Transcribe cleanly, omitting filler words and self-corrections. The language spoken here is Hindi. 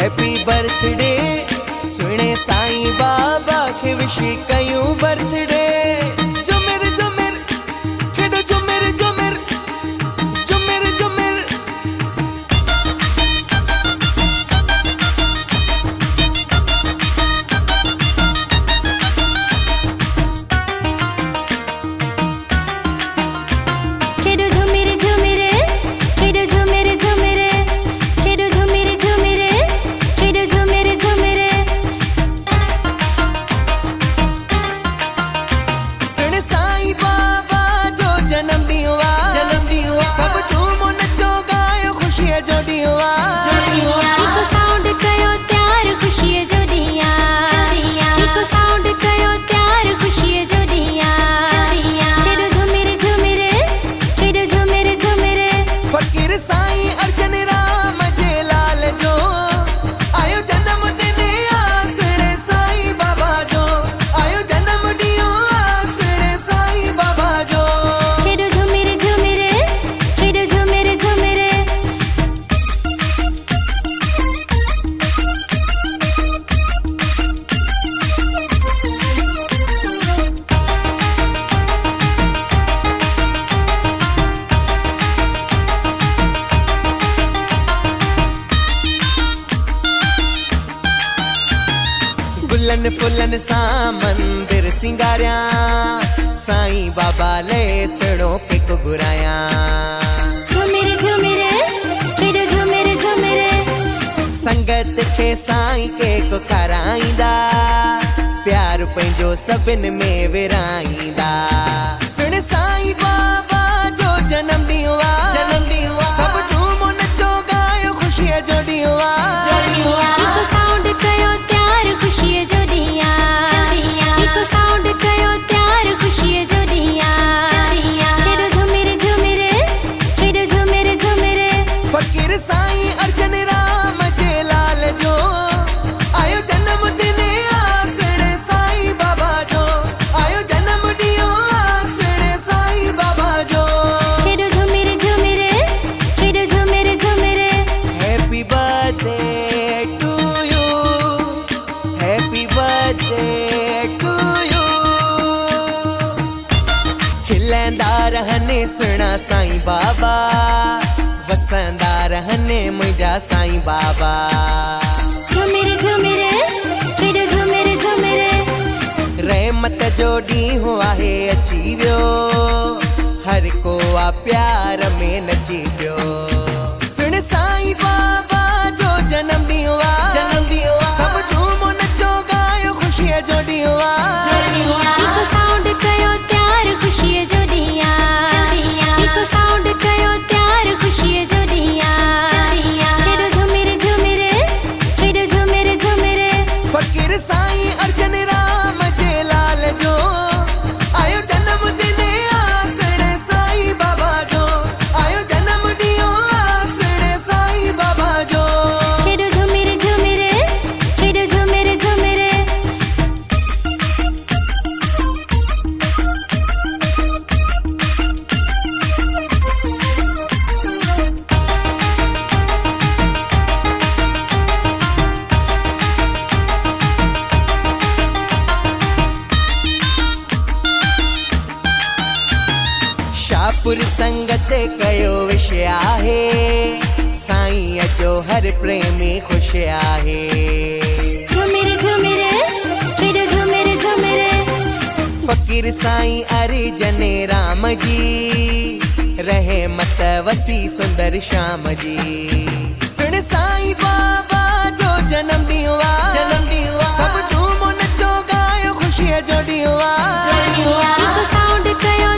हैप्पी बर्थडे सुने साईं बाबा के विश कयूं बर्थडे जुमिर जुमिर खेडो जुमिर जुमिर जुमिर जुमिर फुलन फुलन सा मंदिर सिंगारिया साईं बाबा ले सुनो पिक गुराया झुमिर झुमिर खेडो झुमिर झुमिर संगत के साईं के को खाराईंदा प्यार पंहिंजो सभिन में विराईंदा सुन साईं बाबा जो जन्म ॾींहुं आ सभु झूमो नचो गायो ख़ुशीअ जो ॾींहुं आ हिकु साउंड कयो त्यार ख़ुशीअ जो हिकु साउंड कयो त्यार ख़ुशीअ जो खेडो झुमिर झुमिर खेडो झुमिर झुमिर फ़कीर साईं अर्जन राम जे लाल जो आयो जन्म दिन आसणे साईं बाबा जो आयो जन्म ॾींहुं आसणे साईं बाबा जो खेडो झुमिर झुमिर खेडो झुमिर झुमिर happy birthday to you happy birthday to you खिलंदा रहने सुना साईं बाबा वसंदा रहने मुझा साईं बाबा झुमिर झुमिर खेडो झुमिर झुमिर रहमत जो ॾींहुं आहे अची वियो हर को आ प्यार में नची वियो सुन साईं बाबा जो जन्म ॾींहुं आ सभु झूमो नचो गायो ख़ुशीअ जो ॾींहुं आ हिकु साउंड कयो त्यार ख़ुशीअ जो हिकु साउंड कयो त्यार ख़ुशीअ जो खेडो झुमिर झुमिर खेडो झुमिर झुमिर फ़कीर साईं अर्जन राम जे लाल जो आयो जन्म दिन आसणे साईं बाबा जो आयो जन्म ॾींहुं आसणे साईं बाबा जो खेडो झुमिर झुमिर खेडो झुमिर झुमिर शाहपुर संगत कयो विषय आहे साईं जो हर प्रेमी खुश आहे झुमिर झुमिर खेडो झुमिर झुमिर फ़कीर साईं अर्जन राम जी रहमत वसी सुंदर शाम जी सुन साईं बाबा जो जन्म ॾींहुं आ सभु झूमो नचो गायो ख़ुशीअ जो ॾींहुं आ हिकु साउंड कयो